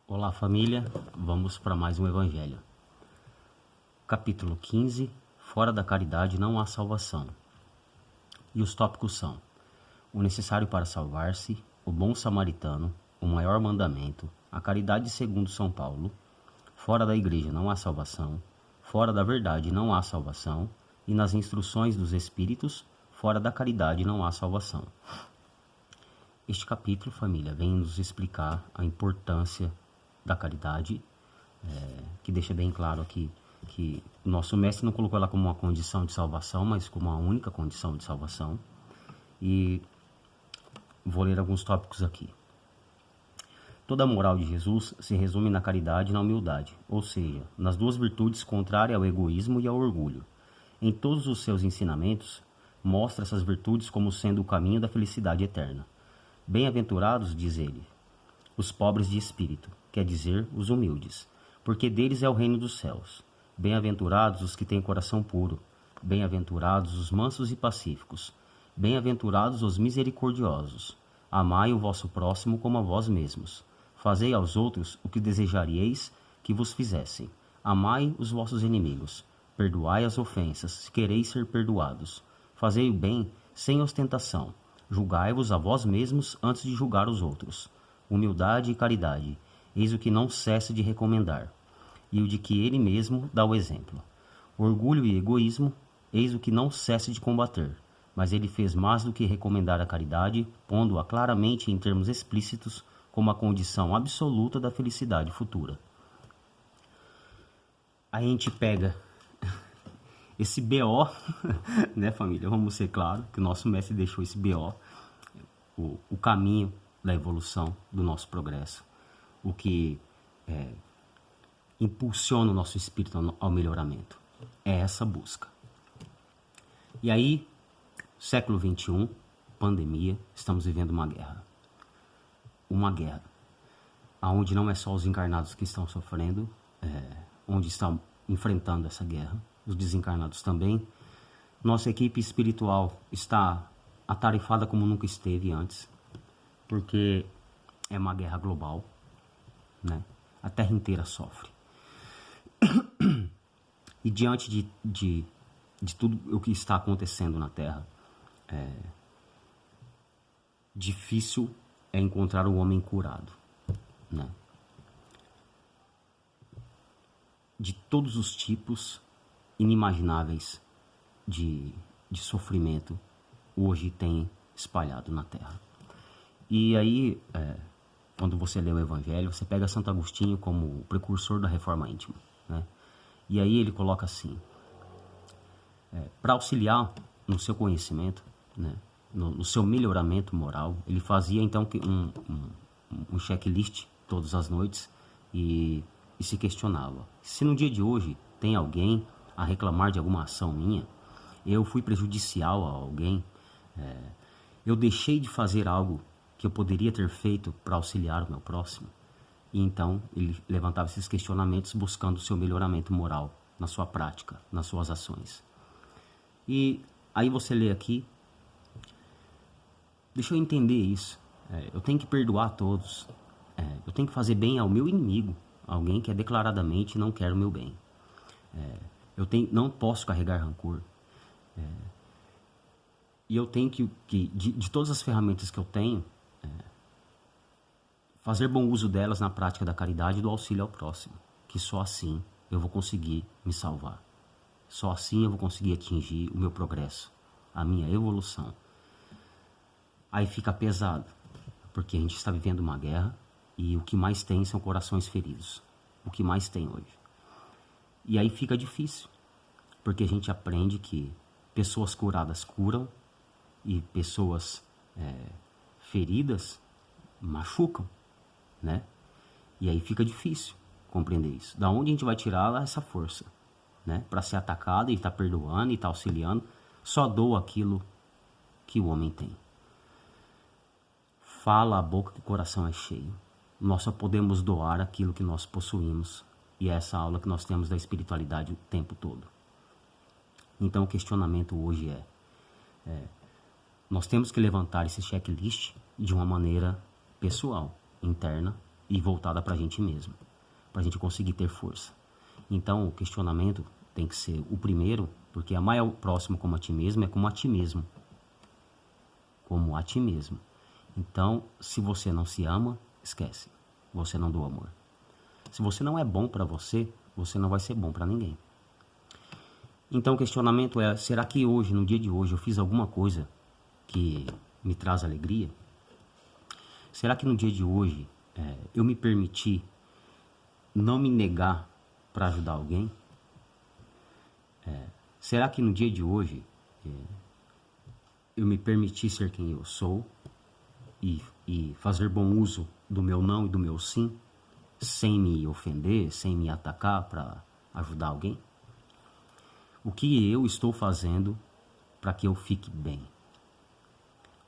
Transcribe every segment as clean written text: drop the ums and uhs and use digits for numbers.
Olá família, vamos para mais um Evangelho. Capítulo 15, Fora da caridade não há salvação. E os tópicos são: o necessário para salvar-se, o bom samaritano, o maior mandamento, a caridade segundo São Paulo, fora da igreja não há salvação, fora da verdade não há salvação, e nas instruções dos Espíritos, fora da caridade não há salvação. Este capítulo, família, vem nos explicar a importância da caridade, que deixa bem claro aqui que o nosso mestre não colocou ela como uma condição de salvação, mas como a única condição de salvação. E vou ler alguns tópicos aqui. Toda a moral de Jesus se resume na caridade e na humildade, ou seja, nas duas virtudes contrárias ao egoísmo e ao orgulho. Em todos os seus ensinamentos, mostra essas virtudes como sendo o caminho da felicidade eterna. Bem-aventurados, diz ele, os pobres de espírito, quer dizer, os humildes, porque deles é o reino dos céus. Bem-aventurados os que têm coração puro, bem-aventurados os mansos e pacíficos, bem-aventurados os misericordiosos. Amai o vosso próximo como a vós mesmos. Fazei aos outros o que desejaríeis que vos fizessem. Amai os vossos inimigos. Perdoai as ofensas, se quereis ser perdoados. Fazei o bem sem ostentação. Julgai-vos a vós mesmos antes de julgar os outros. Humildade e caridade, eis o que não cessa de recomendar, e o de que ele mesmo dá o exemplo. Orgulho e egoísmo, eis o que não cessa de combater, mas ele fez mais do que recomendar a caridade, pondo-a claramente em termos explícitos como a condição absoluta da felicidade futura. A gente pega esse BO, né, família? Vamos ser claros que o nosso mestre deixou esse BO, o caminho da evolução, do nosso progresso, o que impulsiona o nosso espírito ao melhoramento. É essa busca. E aí, século XXI, pandemia, estamos vivendo uma guerra. Uma guerra, onde não é só os encarnados que estão sofrendo, onde estão enfrentando essa guerra, os desencarnados também. Nossa equipe espiritual está atarefada como nunca esteve antes, porque é uma guerra global, né? A Terra inteira sofre. E diante de tudo o que está acontecendo na Terra, difícil é encontrar um homem curado, né? De todos os tipos inimagináveis de sofrimento hoje tem espalhado na Terra. E aí, quando você lê o Evangelho, você pega Santo Agostinho como o precursor da reforma íntima, né? E aí ele coloca assim, para auxiliar no seu conhecimento, né, no seu melhoramento moral, ele fazia então um checklist todas as noites e se questionava: se no dia de hoje tem alguém a reclamar de alguma ação minha, eu fui prejudicial a alguém, eu deixei de fazer algo que eu poderia ter feito para auxiliar o meu próximo. E então ele levantava esses questionamentos buscando o seu melhoramento moral na sua prática, nas suas ações. E aí você lê aqui, deixa eu entender isso, eu tenho que perdoar a todos, eu tenho que fazer bem ao meu inimigo, alguém que declaradamente não quer o meu bem. Não posso carregar rancor. E eu tenho que de todas as ferramentas que eu tenho, fazer bom uso delas na prática da caridade e do auxílio ao próximo, que só assim eu vou conseguir me salvar. Só assim eu vou conseguir atingir o meu progresso, a minha evolução. Aí fica pesado, porque a gente está vivendo uma guerra e o que mais tem são corações feridos. O que mais tem hoje. E aí fica difícil, porque a gente aprende que pessoas curadas curam e pessoas feridas machucam, né? E aí fica difícil compreender isso. Da onde a gente vai tirar essa força, né? Para ser atacado e estar perdoando e estar auxiliando, só dou aquilo que o homem tem. Fala a boca que o coração é cheio. Nós só podemos doar aquilo que nós possuímos. E é essa aula que nós temos da espiritualidade o tempo todo. Então o questionamento hoje nós temos que levantar esse checklist de uma maneira pessoal, interna, e voltada para a gente mesmo, para a gente conseguir ter força. Então, o questionamento tem que ser o primeiro, porque amar ao próximo como a ti mesmo é como a ti mesmo. Como a ti mesmo. Então, se você não se ama, esquece. Você não doa amor. Se você não é bom para você, você não vai ser bom para ninguém. Então, o questionamento é, será que hoje, no dia de hoje, eu fiz alguma coisa que me traz alegria? Será que no dia de hoje eu me permiti não me negar para ajudar alguém? Será que no dia de hoje eu me permiti ser quem eu sou e fazer bom uso do meu não e do meu sim, sem me ofender, sem me atacar para ajudar alguém? O que eu estou fazendo para que eu fique bem?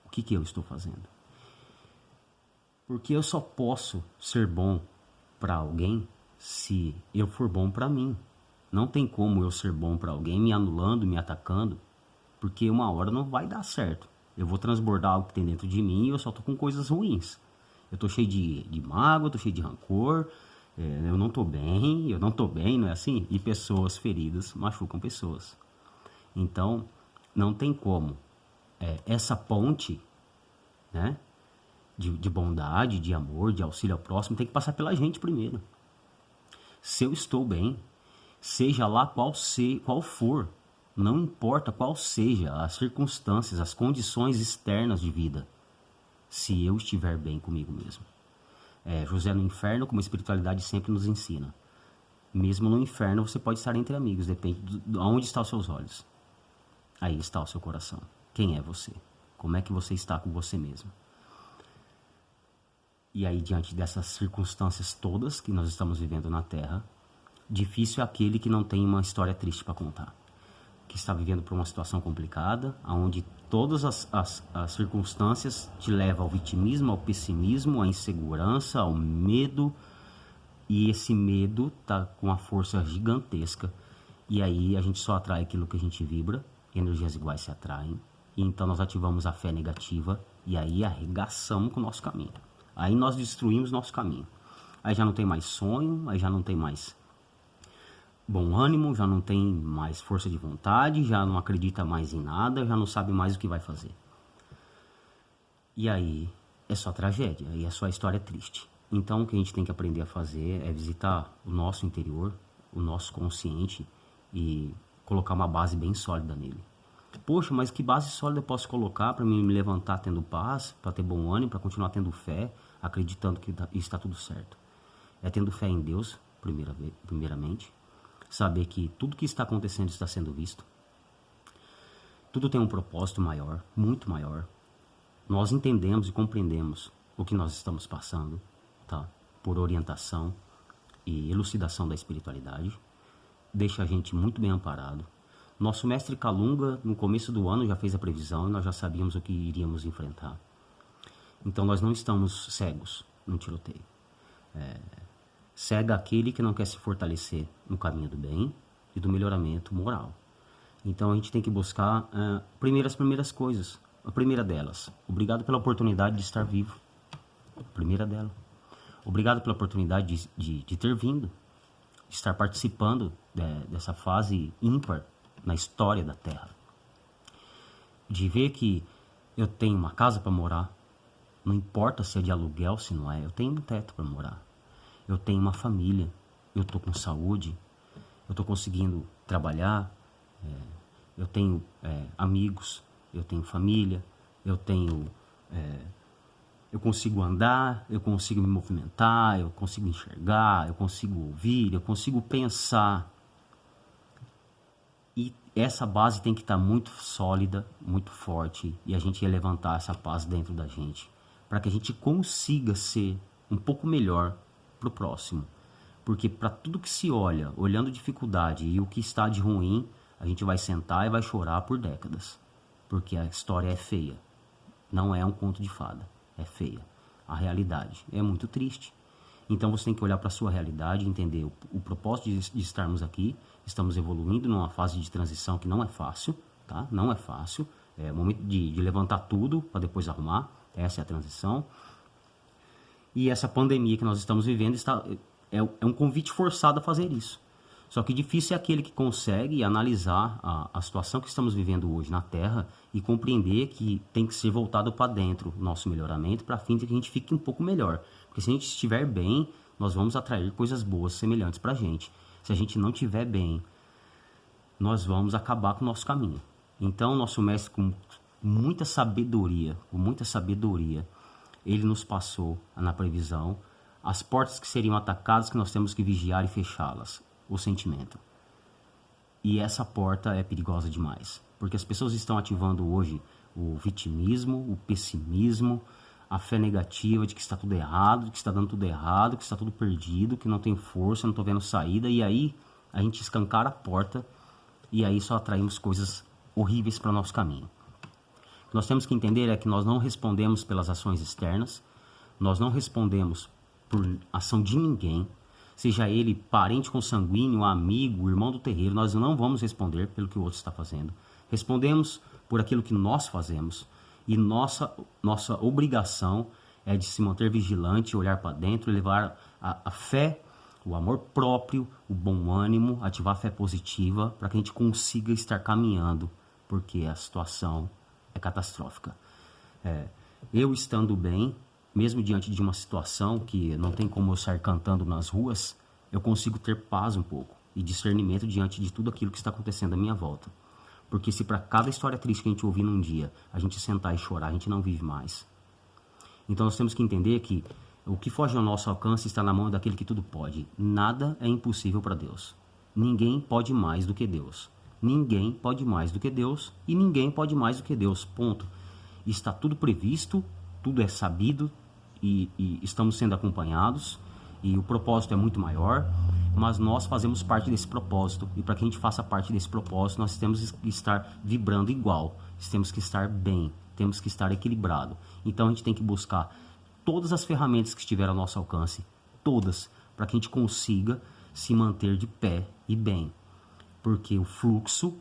O que eu estou fazendo? Porque eu só posso ser bom para alguém se eu for bom para mim. Não tem como eu ser bom para alguém me anulando, me atacando, porque uma hora não vai dar certo. Eu vou transbordar algo que tem dentro de mim e eu só tô com coisas ruins. Eu tô cheio de mágoa, tô cheio de rancor, eu não tô bem, não é assim? E pessoas feridas machucam pessoas. Então, não tem como. Essa ponte, né, de bondade, de amor, de auxílio ao próximo, tem que passar pela gente primeiro. Se eu estou bem, seja lá qual for, não importa qual seja as circunstâncias, as condições externas de vida, se eu estiver bem comigo mesmo. José no inferno, como a espiritualidade sempre nos ensina. Mesmo no inferno você pode estar entre amigos, depende de onde estão os seus olhos. Aí está o seu coração. Quem é você? Como é que você está com você mesmo? E aí, diante dessas circunstâncias todas que nós estamos vivendo na Terra, difícil é aquele que não tem uma história triste para contar, que está vivendo por uma situação complicada, onde todas as circunstâncias te levam ao vitimismo, ao pessimismo, à insegurança, ao medo, e esse medo está com uma força gigantesca, e aí a gente só atrai aquilo que a gente vibra, energias iguais se atraem, e então nós ativamos a fé negativa, e aí arregaçamos com o nosso caminho. Aí nós destruímos nosso caminho. Aí já não tem mais sonho, aí já não tem mais bom ânimo, já não tem mais força de vontade, já não acredita mais em nada, já não sabe mais o que vai fazer. E aí é só tragédia, aí é só história triste. Então o que a gente tem que aprender a fazer é visitar o nosso interior, o nosso consciente e colocar uma base bem sólida nele. Poxa, mas que base sólida eu posso colocar para me levantar tendo paz, para ter bom ânimo, para continuar tendo fé, acreditando que está tudo certo? É tendo fé em Deus, primeiramente, saber que tudo que está acontecendo está sendo visto. Tudo tem um propósito maior, muito maior. Nós entendemos e compreendemos o que nós estamos passando, tá? Por orientação e elucidação da espiritualidade. Deixa a gente muito bem amparado. Nosso mestre Kalunga, no começo do ano, já fez a previsão e nós já sabíamos o que iríamos enfrentar. Então nós não estamos cegos no tiroteio. Cega aquele que não quer se fortalecer no caminho do bem e do melhoramento moral. Então a gente tem que buscar as primeiras coisas. A primeira delas, obrigado pela oportunidade de estar vivo. A primeira dela. Obrigado pela oportunidade de ter vindo, de estar participando dessa fase ímpar na história da Terra. De ver que eu tenho uma casa para morar, não importa se é de aluguel, se não é, eu tenho um teto para morar. Eu tenho uma família, eu estou com saúde, eu estou conseguindo trabalhar, eu tenho amigos, eu tenho família, eu consigo andar, eu consigo me movimentar, eu consigo enxergar, eu consigo ouvir, eu consigo pensar. E essa base tem que estar muito sólida, muito forte, e a gente ia levantar essa paz dentro da gente, para que a gente consiga ser um pouco melhor para o próximo. Porque para tudo que se olha, olhando dificuldade e o que está de ruim, a gente vai sentar e vai chorar por décadas. Porque a história é feia. Não é um conto de fada. É feia. A realidade é muito triste. Então você tem que olhar para a sua realidade, entender o propósito de estarmos aqui. Estamos evoluindo numa fase de transição que não é fácil, tá? Não é fácil. É o momento de levantar tudo para depois arrumar. Essa é a transição. E essa pandemia que nós estamos vivendo é um convite forçado a fazer isso. Só que difícil é aquele que consegue analisar a situação que estamos vivendo hoje na Terra e compreender que tem que ser voltado para dentro o nosso melhoramento, para fim de que a gente fique um pouco melhor. Porque se a gente estiver bem, nós vamos atrair coisas boas semelhantes para a gente. Se a gente não estiver bem, nós vamos acabar com o nosso caminho. Então, nosso mestre, com muita sabedoria, ele nos passou na previsão as portas que seriam atacadas, que nós temos que vigiar e fechá-las. O sentimento. E essa porta é perigosa demais, porque as pessoas estão ativando hoje o vitimismo, o pessimismo, a fé negativa de que está tudo errado, de que está dando tudo errado, que está tudo perdido, que não tem força, não estou vendo saída, e aí a gente escancara a porta e aí só atraímos coisas horríveis para o nosso caminho. O que nós temos que entender é que nós não respondemos pelas ações externas, nós não respondemos por ação de ninguém, seja ele parente consanguíneo, amigo, irmão do terreiro, nós não vamos responder pelo que o outro está fazendo. Respondemos por aquilo que nós fazemos. E nossa obrigação é de se manter vigilante, olhar para dentro, levar a fé, o amor próprio, o bom ânimo, ativar a fé positiva para que a gente consiga estar caminhando, porque a situação é catastrófica. Eu estando bem, mesmo diante de uma situação que não tem como eu sair cantando nas ruas, eu consigo ter paz um pouco e discernimento diante de tudo aquilo que está acontecendo à minha volta. Porque se para cada história triste que a gente ouvir num dia, a gente sentar e chorar, a gente não vive mais. Então nós temos que entender que o que foge ao nosso alcance está na mão daquele que tudo pode. Nada é impossível para Deus. Ninguém pode mais do que Deus. Ninguém pode mais do que Deus e ninguém pode mais do que Deus. Ponto. Está tudo previsto, tudo é sabido, e estamos sendo acompanhados, e o propósito é muito maior, mas nós fazemos parte desse propósito, e para que a gente faça parte desse propósito, nós temos que estar vibrando igual, temos que estar bem, temos que estar equilibrado. Então a gente tem que buscar todas as ferramentas que estiver ao nosso alcance, todas, para que a gente consiga se manter de pé e bem, porque o fluxo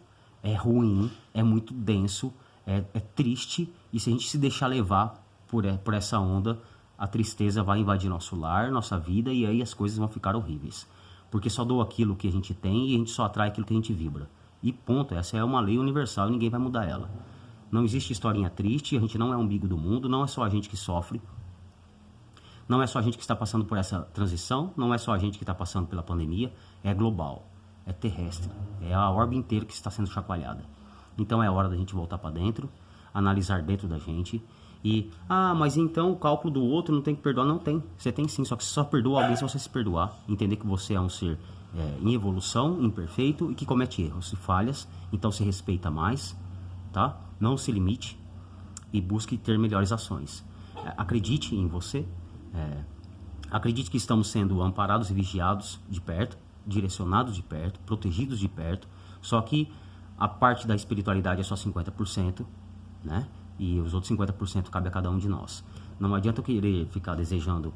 é ruim, é muito denso, é triste, e se a gente se deixar levar por essa onda, a tristeza vai invadir nosso lar, nossa vida, e aí as coisas vão ficar horríveis. Porque só dou aquilo que a gente tem e a gente só atrai aquilo que a gente vibra. E ponto, essa é uma lei universal e ninguém vai mudar ela. Não existe historinha triste, a gente não é umbigo do mundo, não é só a gente que sofre. Não é só a gente que está passando por essa transição, não é só a gente que está passando pela pandemia, é global, é terrestre, é a orbe inteira que está sendo chacoalhada. Então é hora da gente voltar para dentro, analisar dentro da gente. E, mas então o cálculo do outro não tem que perdoar. Não tem, você tem sim, só que você só perdoa alguém se você se perdoar. Entender que você é um ser em evolução, imperfeito e que comete erros e falhas. Então se respeita mais, tá? Não se limite e busque ter melhores ações. Acredite em você, acredite que estamos sendo amparados e vigiados de perto, direcionados de perto, protegidos de perto. Só que a parte da espiritualidade é só 50%, né? E os outros 50% cabe a cada um de nós. Não adianta eu querer ficar desejando,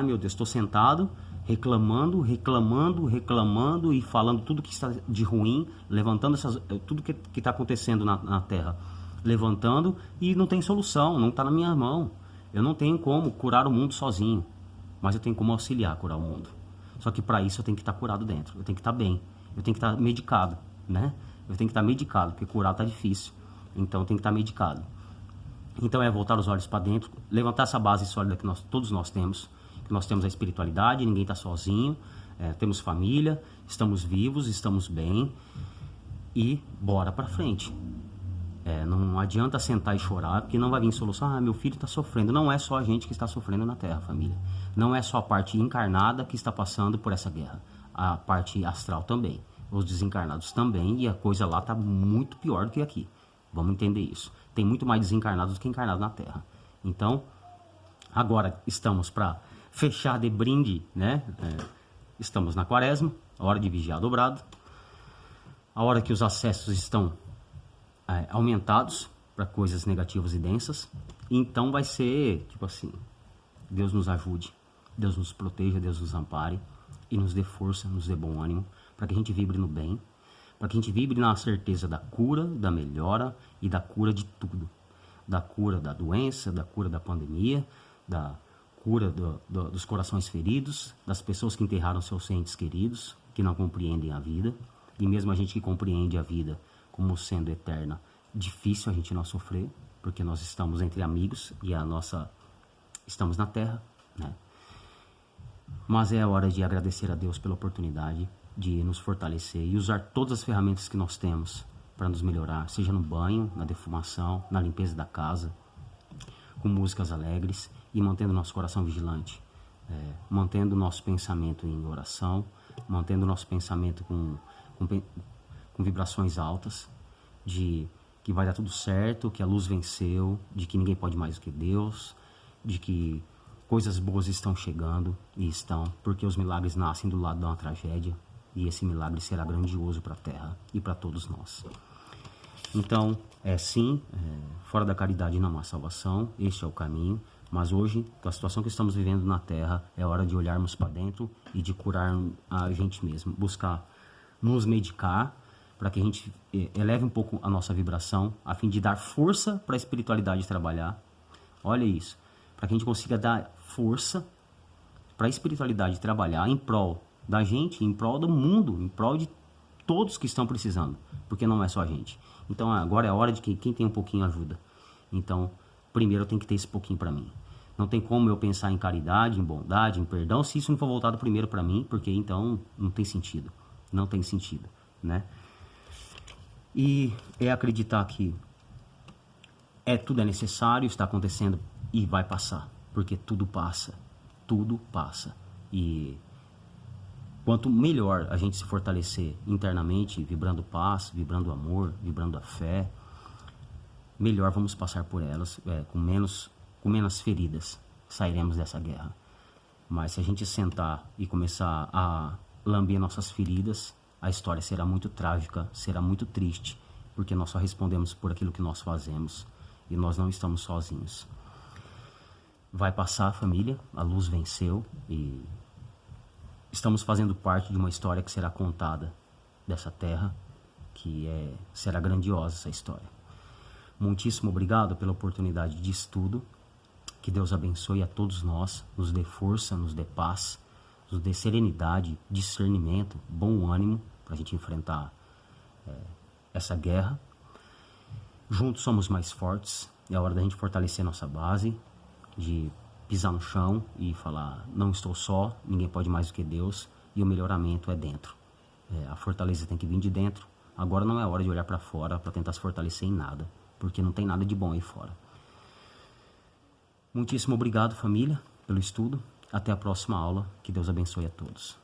meu Deus, estou sentado, reclamando e falando tudo que está de ruim, levantando tudo que está acontecendo na Terra, levantando, e não tem solução, não está na minha mão. Eu não tenho como curar o mundo sozinho, mas eu tenho como auxiliar a curar o mundo. Só que para isso eu tenho que estar curado dentro, eu tenho que estar bem, eu tenho que estar medicado, né? Eu tenho que estar medicado, porque curar está difícil. Então tem que estar medicado. Então é voltar os olhos para dentro, levantar essa base sólida que todos nós temos, que nós temos a espiritualidade, ninguém está sozinho, temos família, estamos vivos, estamos bem, e bora para frente. Não adianta sentar e chorar, porque não vai vir solução. Meu filho está sofrendo. Não é só a gente que está sofrendo na Terra, família. Não é só a parte encarnada que está passando por essa guerra. A parte astral também. Os desencarnados também, e a coisa lá está muito pior do que aqui. Vamos entender isso. Tem muito mais desencarnados do que encarnados na Terra. Então, agora estamos para fechar de brinde, né? Estamos na quaresma, a hora de vigiar dobrado, a hora que os acessos estão aumentados para coisas negativas e densas. Então vai ser, tipo assim, Deus nos ajude, Deus nos proteja, Deus nos ampare e nos dê força, nos dê bom ânimo, para que a gente vibre no bem, para que a gente vibre na certeza da cura, da melhora e da cura de tudo. Da cura da doença, da cura da pandemia, da cura dos corações feridos, das pessoas que enterraram seus entes queridos, que não compreendem a vida, e mesmo a gente que compreende a vida como sendo eterna, difícil a gente não sofrer, porque nós estamos entre amigos e estamos na terra, né? Mas é a hora de agradecer a Deus pela oportunidade de nos fortalecer e usar todas as ferramentas que nós temos para nos melhorar, seja no banho, na defumação, na limpeza da casa, com músicas alegres e mantendo nosso coração vigilante, mantendo nosso pensamento em oração, mantendo nosso pensamento com vibrações altas, de que vai dar tudo certo, que a luz venceu, de que ninguém pode mais do que Deus, de que coisas boas estão chegando e estão, porque os milagres nascem do lado de uma tragédia e esse milagre será grandioso para a terra e para todos nós. Então, fora da caridade não há salvação, este é o caminho, mas hoje, com a situação que estamos vivendo na terra, é hora de olharmos para dentro e de curar a gente mesmo, buscar nos medicar para que a gente eleve um pouco a nossa vibração, a fim de dar força para a espiritualidade trabalhar. Olha isso, para que a gente consiga dar força para a espiritualidade trabalhar em prol da gente, em prol do mundo, em prol de todos que estão precisando, porque não é só a gente. Então agora é a hora de que quem tem um pouquinho ajuda. Então, primeiro eu tenho que ter esse pouquinho para mim. Não tem como eu pensar em caridade, em bondade, em perdão, se isso não for voltado primeiro para mim, porque então não tem sentido. Não tem sentido, né? E é acreditar que tudo é necessário, está acontecendo e vai passar, porque tudo passa. Tudo passa. E quanto melhor a gente se fortalecer internamente, vibrando paz, vibrando amor, vibrando a fé, melhor vamos passar por elas, com menos feridas, sairemos dessa guerra. Mas se a gente sentar e começar a lamber nossas feridas, a história será muito trágica, será muito triste, porque nós só respondemos por aquilo que nós fazemos e nós não estamos sozinhos. Vai passar, família, a luz venceu e estamos fazendo parte de uma história que será contada dessa terra, que será grandiosa essa história. Muitíssimo obrigado pela oportunidade de estudo. Que Deus abençoe a todos nós, nos dê força, nos dê paz, nos dê serenidade, discernimento, bom ânimo para a gente enfrentar essa guerra. Juntos somos mais fortes. É a hora da gente fortalecer nossa base, de pisar no chão e falar, não estou só, ninguém pode mais do que Deus, e o melhoramento é dentro. A fortaleza tem que vir de dentro. Agora não é hora de olhar para fora para tentar se fortalecer em nada, porque não tem nada de bom aí fora. Muitíssimo obrigado, família, pelo estudo. Até a próxima aula. Que Deus abençoe a todos.